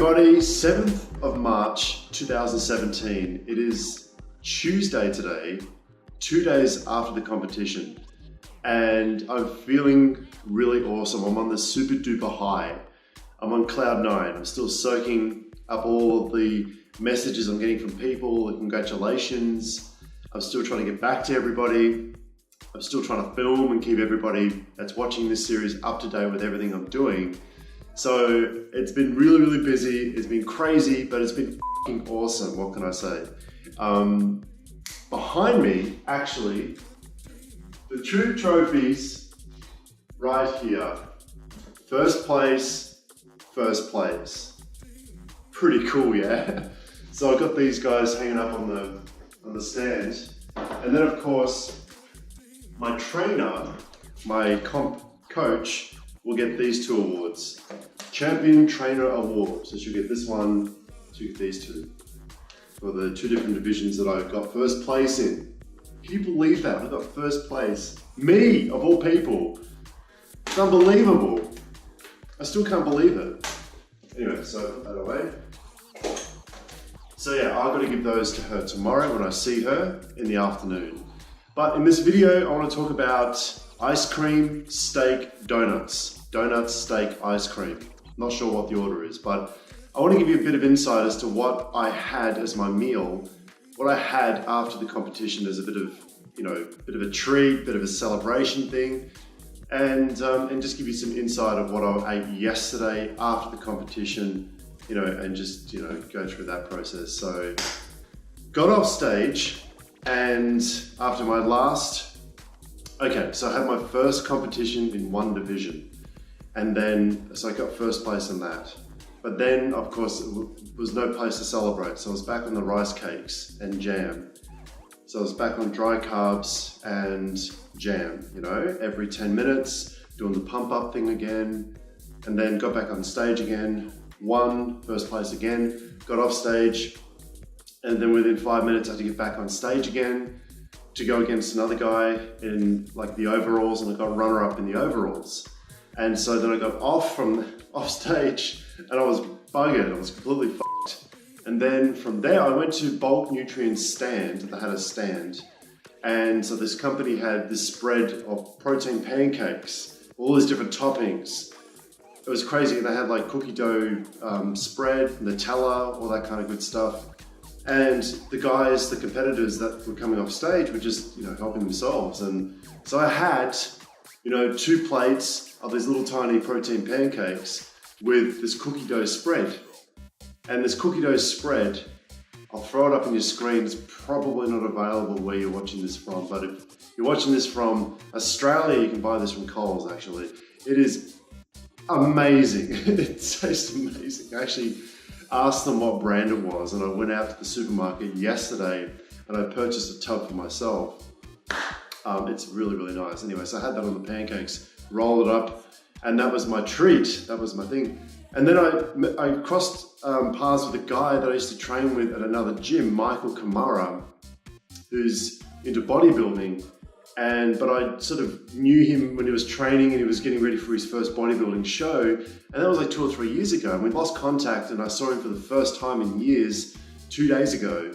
everybody, 7th of March 2017. It is Tuesday today, 2 days after the competition, and I'm feeling really awesome. I'm on the super duper high. I'm on cloud 9. I'm still soaking up all of the messages I'm getting from people, the congratulations. I'm still trying to get back to everybody. I'm still trying to film and keep everybody that's watching this series up to date with everything I'm doing. So it's been really, really busy. It's been crazy, but it's been f***ing awesome. What can I say? Behind me, actually, the two trophies right here. First place, first place. Pretty cool, yeah? So I've got these guys hanging up on the stand. And then of course, my trainer, my comp coach, will get these two awards. Champion Trainer Award. So she'll get this one, she'll get these two. For the two different divisions that I got first place in. Can you believe that? I got first place. Me, of all people. It's unbelievable. I still can't believe it. Anyway, so put that away. So yeah, I've got to give those to her tomorrow when I see her in the afternoon. But in this video, I want to talk about ice cream, steak, donuts. Donuts, steak, ice cream. Not sure what the order is, but I want to give you a bit of insight as to what I had as my meal, what I had after the competition as a bit of, bit of a treat, bit of a celebration thing, and just give you some insight of what I ate yesterday after the competition, and just, go through that process. So, got off stage, and after my so I had my first competition in one division. And then, so I got first place in that. But then, of course, there was no place to celebrate. So I was back on the rice cakes and jam. So I was back on dry carbs and jam, every 10 minutes, doing the pump up thing again. And then got back on stage again, won first place again, got off stage. And then within 5 minutes, I had to get back on stage again to go against another guy in like the overalls, and I got runner up in the overalls. And so then I got off stage and I was buggered, I was completely f***ed. And then from there I went to Bulk Nutrients stand, they had a stand. And so this company had this spread of protein pancakes, all these different toppings. It was crazy, they had like cookie dough spread, Nutella, all that kind of good stuff. And the guys, the competitors that were coming off stage were just, helping themselves. And so I had, 2 plates of these little tiny protein pancakes with this cookie dough spread. And this cookie dough spread, I'll throw it up on your screen, it's probably not available where you're watching this from, but if you're watching this from Australia, you can buy this from Coles actually. It is amazing, it tastes amazing. I actually asked them what brand it was, and I went out to the supermarket yesterday and I purchased a tub for myself. It's really, really nice. Anyway, so I had that on the pancakes, rolled it up, and that was my treat. That was my thing. And then I crossed paths with a guy that I used to train with at another gym, Michael Kamara, who's into bodybuilding. But I sort of knew him when he was training and he was getting ready for his first bodybuilding show. And that was like 2 or 3 years ago. And we lost contact, and I saw him for the first time in years, 2 days ago.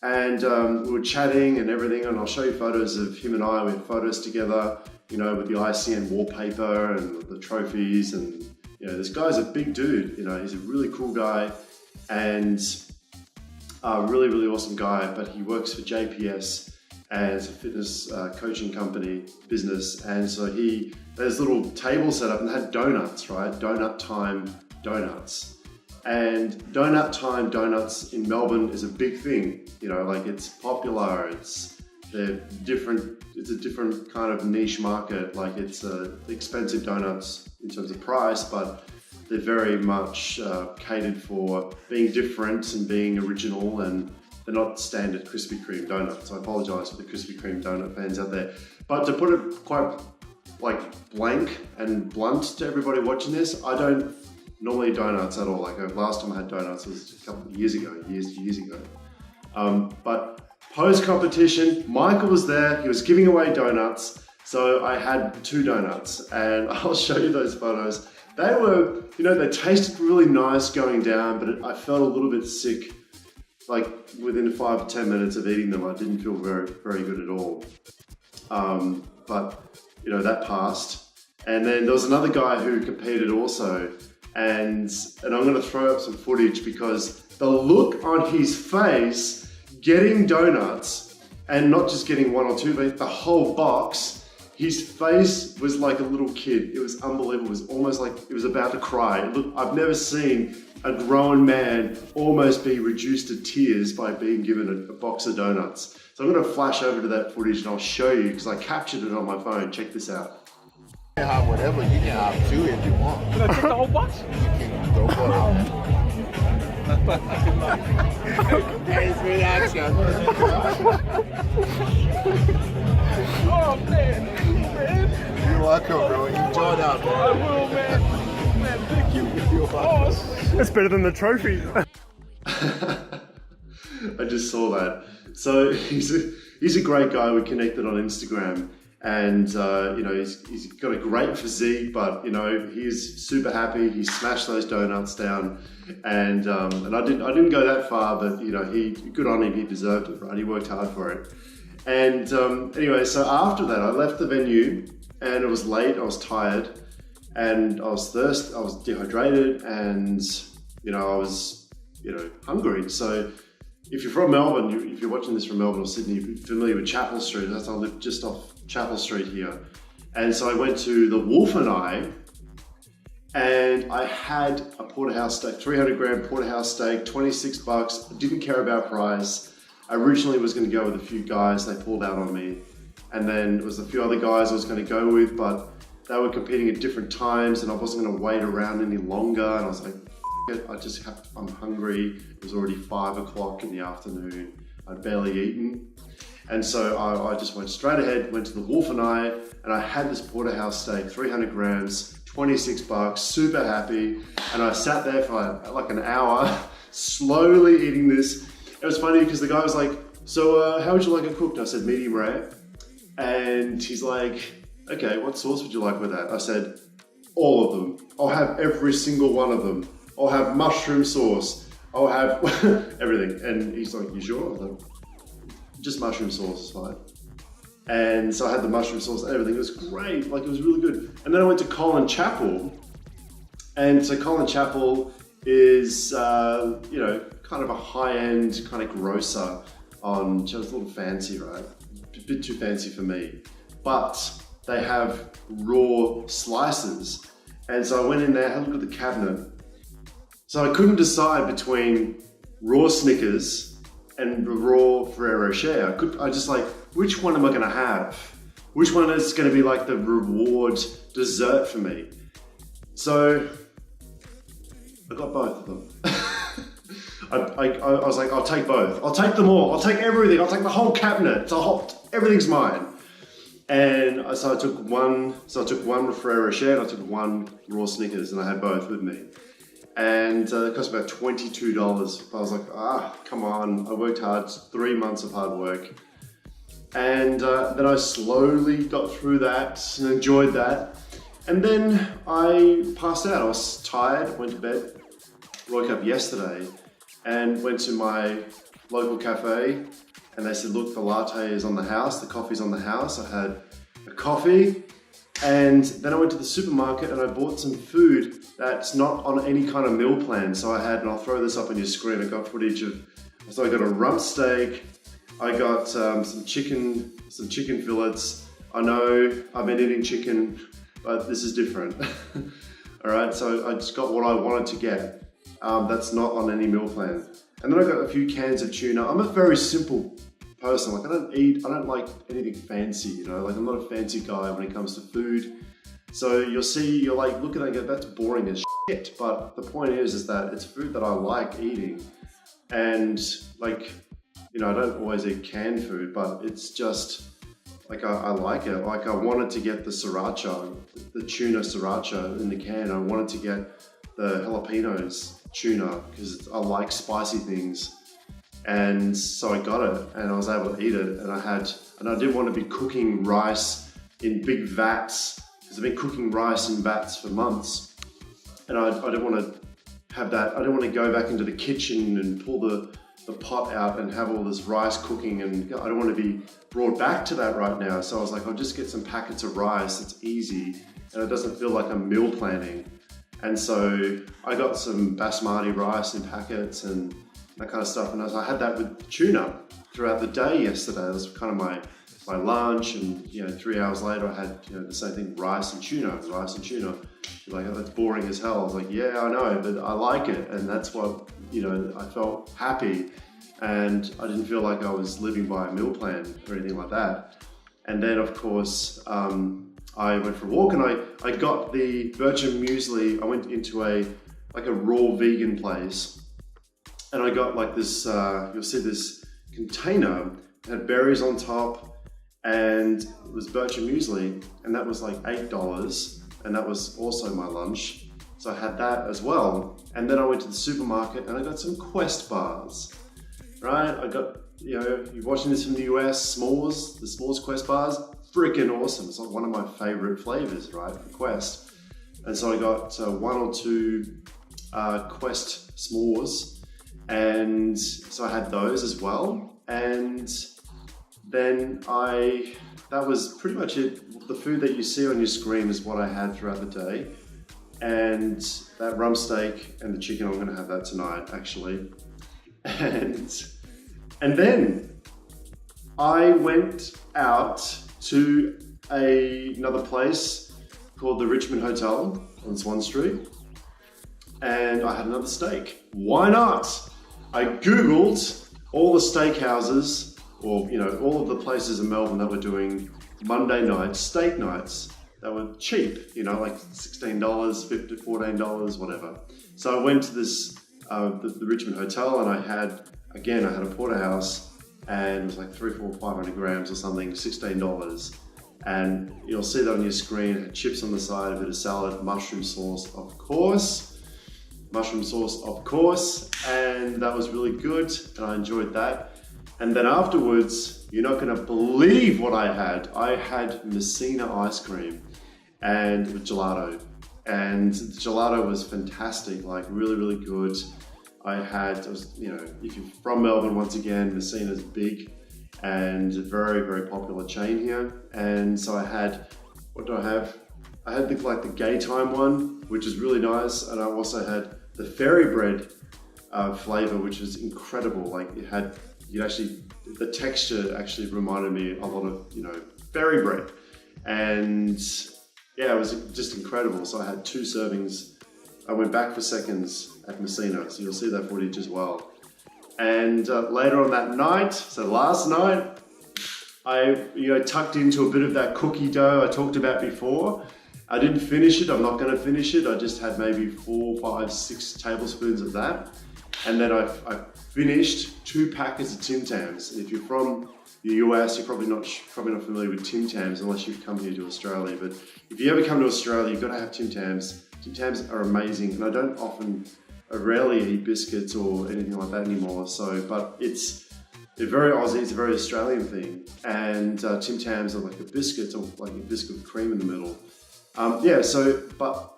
And we were chatting and everything, and I'll show you photos of him and I. We had photos together, with the ICN wallpaper and the trophies. And, this guy's a big dude, he's a really cool guy and a really, really awesome guy, but he works for JPS as a fitness coaching company business. And so there's a little table set up and they had donuts, right? Donut time donuts. And Donut Time donuts in Melbourne is a big thing, it's popular, it's a different kind of niche market, like it's expensive donuts in terms of price, but they're very much catered for being different and being original, and they're not standard Krispy Kreme donuts. I apologize for the Krispy Kreme donut fans out there. But to put it quite blank and blunt to everybody watching this, I don't normally eat donuts at all. Last time I had donuts was a couple of years ago. But post-competition, Michael was there, he was giving away donuts, so I had 2 donuts, and I'll show you those photos. They were, they tasted really nice going down, but I felt a little bit sick. Like within 5 to 10 minutes of eating them, I didn't feel very, very good at all. But that passed. And then there was another guy who competed also, and I'm going to throw up some footage because the look on his face getting donuts, and not just getting one or two, but the whole box, his face was like a little kid. It was unbelievable. It was almost like it was about to cry. Look, I've never seen a grown man almost be reduced to tears by being given a box of donuts. So I'm going to flash over to that footage and I'll show you because I captured it on my phone. Check this out. You can have whatever, you can have 2 if you want. Can I take the whole box? You can go for it. Thanks for that, Oh man. You're welcome, bro. Enjoy that, bro. I will, man. Man, thank you. That's better than the trophy. I just saw that. So he's a great guy. We connected on Instagram, and he's got a great physique, but he's super happy. He smashed those donuts down, and I didn't go that far, but he good on him. He deserved it, right? He worked hard for it. And anyway, so after that, I left the venue, and it was late. I was tired, and I was thirsty. I was dehydrated, and I was hungry. So if you're from Melbourne, if you're watching this from Melbourne or Sydney, you're familiar with Chapel Street. I live just off Chapel Street here. And so I went to the Wolf and I had a porterhouse steak, 300 gram porterhouse steak, 26 bucks. I didn't care about price. I originally was going to go with a few guys. They pulled out on me. And then there was a few other guys I was going to go with, but they were competing at different times and I wasn't going to wait around any longer. And I was like, I'm hungry. It was already 5 o'clock in the afternoon. I'd barely eaten. And so I just went straight ahead, went to the Wolf and I had this porterhouse steak, 300 grams, 26 bucks, super happy. And I sat there for like an hour, slowly eating this. It was funny because the guy was like, so how would you like it cooked? I said, medium rare. And he's like, okay, what sauce would you like with that? I said, all of them. I'll have every single one of them. I'll have mushroom sauce. I'll have everything. And he's like, you sure? I was like, just mushroom sauce is fine. And so I had the mushroom sauce and everything. It was great. Like, it was really good. And then I went to Colin Chapel. And so Colin Chapel is, kind of a high-end kind of grocer on, just a little fancy, right? A bit too fancy for me. But they have raw slices. And so I went in there, had a look at the cabinet. So I couldn't decide between raw Snickers and raw Ferrero Rocher. I just like, which one am I gonna have? Which one is gonna be like the reward dessert for me? So I got both of them. I was like, I'll take both. I'll take them all. I'll take everything. I'll take the whole cabinet. Everything's mine. And so I took one Ferrero Rocher and I took one raw Snickers, and I had both with me. And it cost about $22. I was like, come on. I worked hard, 3 months of hard work. And then I slowly got through that and enjoyed that. And then I passed out. I was tired, went to bed, woke up yesterday and went to my local cafe, and they said, look, the latte is on the house, the coffee's on the house. I had a coffee, and then I went to the supermarket and I bought some food that's not on any kind of meal plan. So I had, and I'll throw this up on your screen, I got footage of, so I got a rump steak, I got some chicken fillets. I know I've been eating chicken, but this is different. All right, so I just got what I wanted to get. That's not on any meal plan. And then I got a few cans of tuna. I'm a very simple person. Like, I don't like anything fancy, like I'm not a fancy guy when it comes to food. So you're like, look at it and go, that's boring as shit. But the point is that it's food that I like eating. And like, I don't always eat canned food, but it's just, like, I like it. Like, I wanted to get the sriracha, the tuna sriracha in the can. I wanted to get the jalapenos tuna because I like spicy things. And so I got it and I was able to eat it. And I didn't want to be cooking rice in big vats because I've been cooking rice in vats for months. and I didn't want to have that. I didn't want to go back into the kitchen and pull the pot out and have all this rice cooking, and I don't want to be brought back to that right now. So I was like, I'll just get some packets of rice. It's easy and it doesn't feel like I'm meal planning. And so I got some basmati rice in packets and that kind of stuff. And I had that with tuna throughout the day yesterday. That was kind of my lunch, and 3 hours later I had the same thing, rice and tuna. You're like, oh, that's boring as hell. I was like, yeah, I know, but I like it, and that's what I felt happy, and I didn't feel like I was living by a meal plan or anything like that. And then of course I went for a walk, and I got the Bircham muesli. I went into a raw vegan place, and I got like this. You'll see this container that had berries on top. And it was Bircham muesli, and that was like $8, and that was also my lunch. So I had that as well. And then I went to the supermarket and I got some Quest bars, right? I got, you're watching this from the US, the s'mores Quest bars, freaking awesome. It's like one of my favorite flavors, right, for Quest. And so I got 1 or 2 Quest s'mores, and so I had those as well. And then that was pretty much it. The food that you see on your screen is what I had throughout the day. And that rump steak and the chicken, I'm gonna have that tonight, actually. And then I went out to another place called the Richmond Hotel on Swan Street, and I had another steak. Why not? I Googled all the steakhouses, or all of the places in Melbourne that were doing Monday night steak nights that were cheap, like $16, $15, $14, whatever. So I went to this the Richmond Hotel, and I had a porterhouse, and it was like 300, 400, 500 grams or something, $16. And you'll see that on your screen. It had chips on the side, a bit of salad, mushroom sauce, of course, and that was really good, and I enjoyed that. And then afterwards, you're not gonna believe what I had. I had Messina ice cream and with gelato. And the gelato was fantastic, like really, really good. If you're from Melbourne, once again, Messina's big and a very, very popular chain here. And so I had, what do I have? I had the gay time one, which is really nice. And I also had the fairy bread flavor, which was incredible. Like the texture actually reminded me a lot of, fairy bread. And yeah, it was just incredible. So I had 2 servings. I went back for seconds at Messina, so you'll see that footage as well. And later on that night, so last night, I tucked into a bit of that cookie dough I talked about before. I didn't finish it, I'm not gonna finish it. I just had maybe 4, 5, 6 tablespoons of that. And then I finished 2 packets of Tim Tams. And if you're from the US, you're probably not familiar with Tim Tams unless you've come here to Australia. But if you ever come to Australia, you've got to have Tim Tams. Tim Tams are amazing, and I rarely eat biscuits or anything like that anymore. So, but they're very Aussie. It's a very Australian thing. And Tim Tams are like a biscuit, or like a biscuit with cream in the middle. But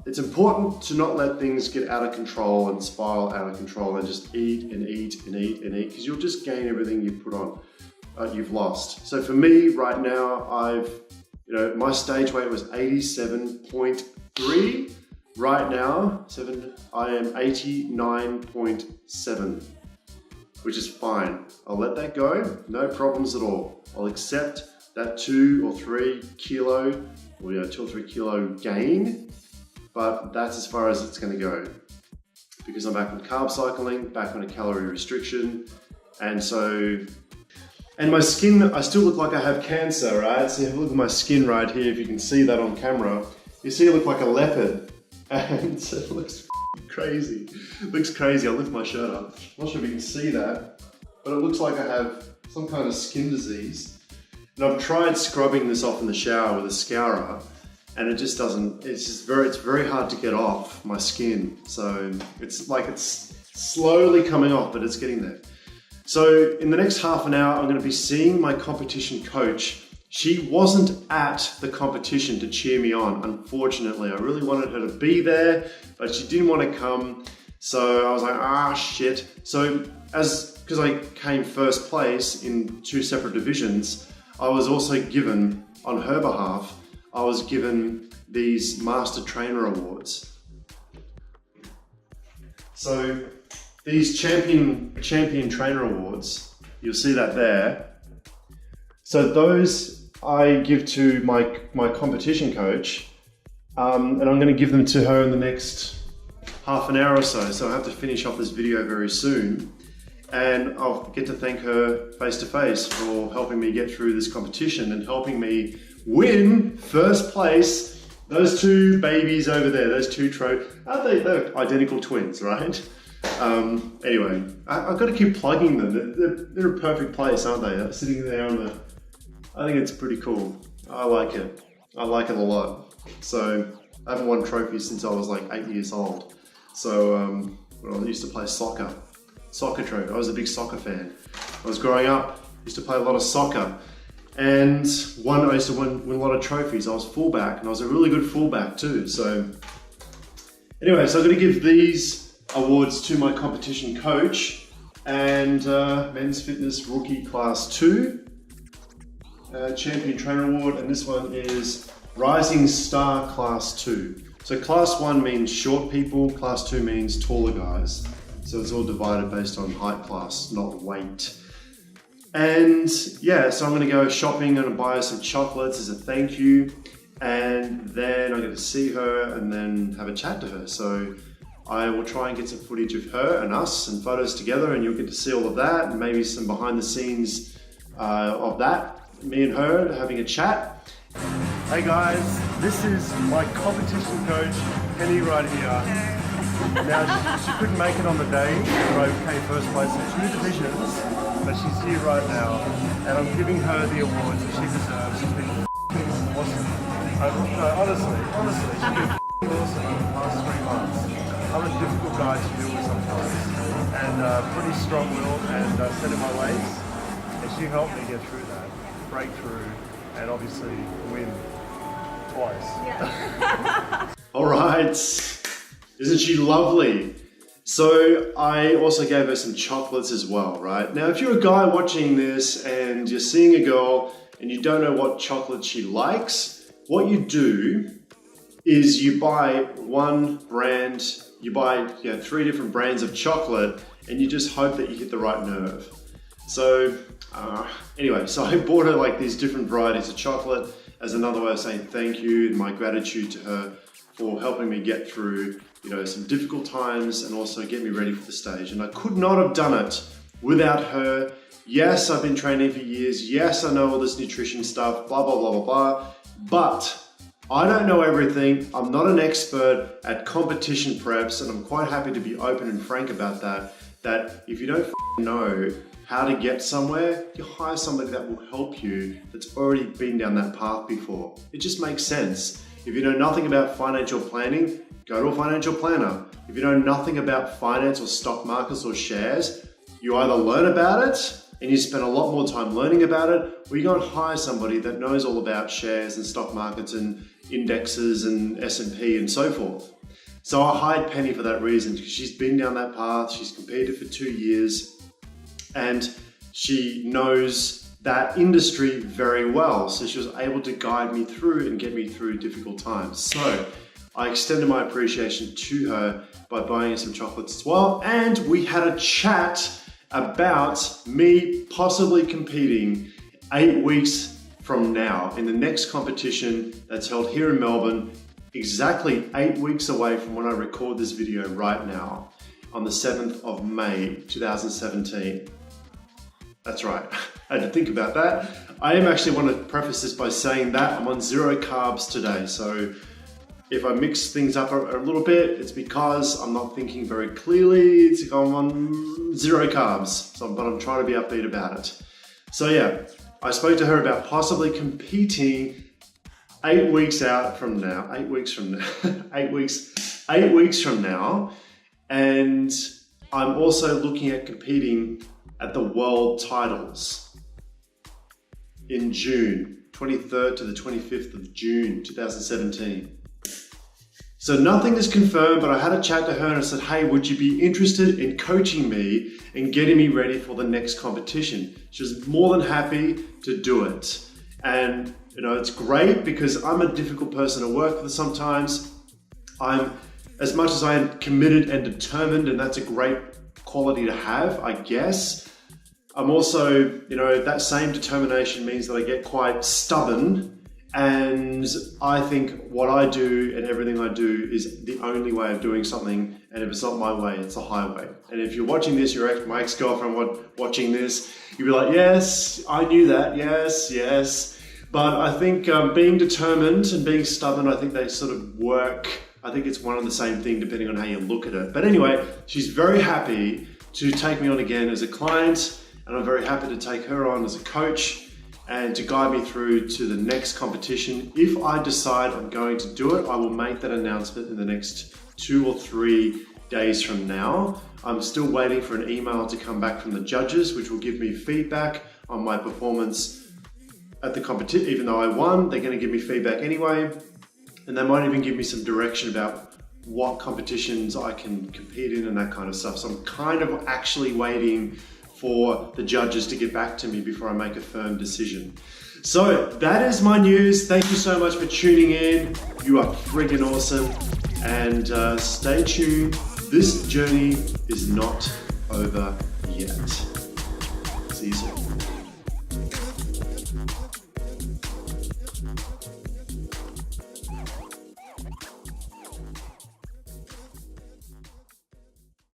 it's important to not let things get out of control and spiral out of control, and just eat and eat and eat and eat, because you'll just gain everything you put on, you've lost. So for me right now, my stage weight was 87.3. Right now, I am 89.7, which is fine. I'll let that go, no problems at all. I'll accept that 2 or 3 kilo, or 2 or 3 kilo gain, but that's as far as it's gonna go. Because I'm back on carb cycling, back on a calorie restriction, and my skin, I still look like I have cancer, right? So if you look at my skin right here, if you can see that on camera, you see I look like a leopard, and it looks crazy. It looks crazy. I'll lift my shirt up. I'm not sure if you can see that, but it looks like I have some kind of skin disease. And I've tried scrubbing this off in the shower with a scourer, and it just doesn't, it's very hard to get off my skin. So it's slowly coming off, but it's getting there. So in the next half an hour, I'm going to be seeing my competition coach She wasn't at the competition to cheer me on, unfortunately. I really wanted her to be there, but she didn't want to come. So I was like, ah, shit. So because I came first place in 2 separate divisions, I was also given, on her behalf, I was given these Master Trainer Awards. So these champion trainer awards, you'll see that there. So those I give to my competition coach, and I'm going to give them to her in the next half an hour or so. So I have to finish off this video very soon, and I'll get to thank her face to face for helping me get through this competition and helping me win first place. Those 2 babies over there, those 2 aren't they? They're identical twins, right? Anyway, I've got to keep plugging them. They're a perfect place, aren't they? They're sitting there on the. I think it's pretty cool. I like it. I like it a lot. So I haven't won trophies since I was like 8 years old. So when I used to play soccer trophy. I was a big soccer fan. I was growing up, used to play a lot of soccer. And I used to win a lot of trophies. I was fullback, and I was a really good fullback too. So anyway, so I'm going to give these awards to my competition coach and Men's Fitness Rookie Class 2 Champion Trainer Award, and this one is Rising Star Class 2. So Class 1 means short people, Class 2 means taller guys. So it's all divided based on height class, not weight. And yeah, so I'm gonna go shopping and buy her some chocolates as a thank you. And then I'm gonna see her and then have a chat to her. So I will try and get some footage of her and us and photos together, and you'll get to see all of that and maybe some behind the scenes of that. Me and her having a chat. Hey guys, this is my competition coach, Penny, right here. Now, she couldn't make it on the day that I came first place in 2 divisions, but she's here right now, and I'm giving her the awards that she deserves. She's been awesome. Honestly, she's been awesome in the past 3 months. I'm a difficult guy to deal with sometimes, and pretty strong-willed and set in my ways, and she helped me get through that, break through, and obviously win twice. Yeah. All right. Isn't she lovely? So I also gave her some chocolates as well, right? Now, if you're a guy watching this and you're seeing a girl and you don't know what chocolate she likes, what you do is you buy one brand, you buy 3 different brands of chocolate, and you just hope that you hit the right nerve. So anyway, so I bought her like these different varieties of chocolate as another way of saying thank you and my gratitude to her for helping me get through some difficult times and also get me ready for the stage. And I could not have done it without her. Yes, I've been training for years. Yes, I know all this nutrition stuff, blah, blah, blah, blah, blah. But I don't know everything. I'm not an expert at competition preps, and I'm quite happy to be open and frank about that. That if you don't know how to get somewhere, you hire somebody that will help you that's already been down that path before. It just makes sense. If you know nothing about financial planning, go to a financial planner. If you know nothing about finance or stock markets or shares, you either learn about it and you spend a lot more time learning about it, or you go and hire somebody that knows all about shares and stock markets and indexes and S&P and so forth. So I hired Penny for that reason, because she's been down that path, she's competed for 2 years, and she knows that industry very well. So she was able to guide me through and get me through difficult times. So I extended my appreciation to her by buying her some chocolates as well. And we had a chat about me possibly competing 8 weeks from now in the next competition that's held here in Melbourne, exactly 8 weeks away from when I record this video right now, on the 7th of May, 2017. That's right, I had to think about that. I actually want to preface this by saying that I'm on 0 carbs today. So if I mix things up a little bit, it's because I'm not thinking very clearly. I'm on 0 carbs, but I'm trying to be upbeat about it. So yeah, I spoke to her about possibly competing 8 weeks out from now, 8 weeks from now, 8 weeks from now. And I'm also looking at competing at the world titles in June, 23rd to the 25th of June, 2017. So nothing is confirmed, but I had a chat to her and I said, hey, would you be interested in coaching me and getting me ready for the next competition? She was more than happy to do it. And you know, it's great because I'm a difficult person to work with sometimes. As much as I am committed and determined, and that's a great quality to have, I guess, I'm also, you know, that same determination means that I get quite stubborn, and I think what I do and everything I do is the only way of doing something, and if it's not my way, it's a highway. And if you're watching this, my ex-girlfriend watching this, you'll be like, yes, I knew that, yes. But I think being determined and being stubborn, I think they sort of work. I think it's one and the same thing depending on how you look at it. But anyway, she's very happy to take me on again as a client, and I'm very happy to take her on as a coach and to guide me through to the next competition. If I decide I'm going to do it, I will make that announcement in the next 2 or 3 days from now. I'm still waiting for an email to come back from the judges, which will give me feedback on my performance at the competition. Even though I won, they're going to give me feedback anyway. And they might even give me some direction about what competitions I can compete in and that kind of stuff. So I'm kind of actually waiting for the judges to get back to me before I make a firm decision. So that is my news. Thank you so much for tuning in. You are friggin' awesome. And stay tuned. This journey is not over yet. See you soon.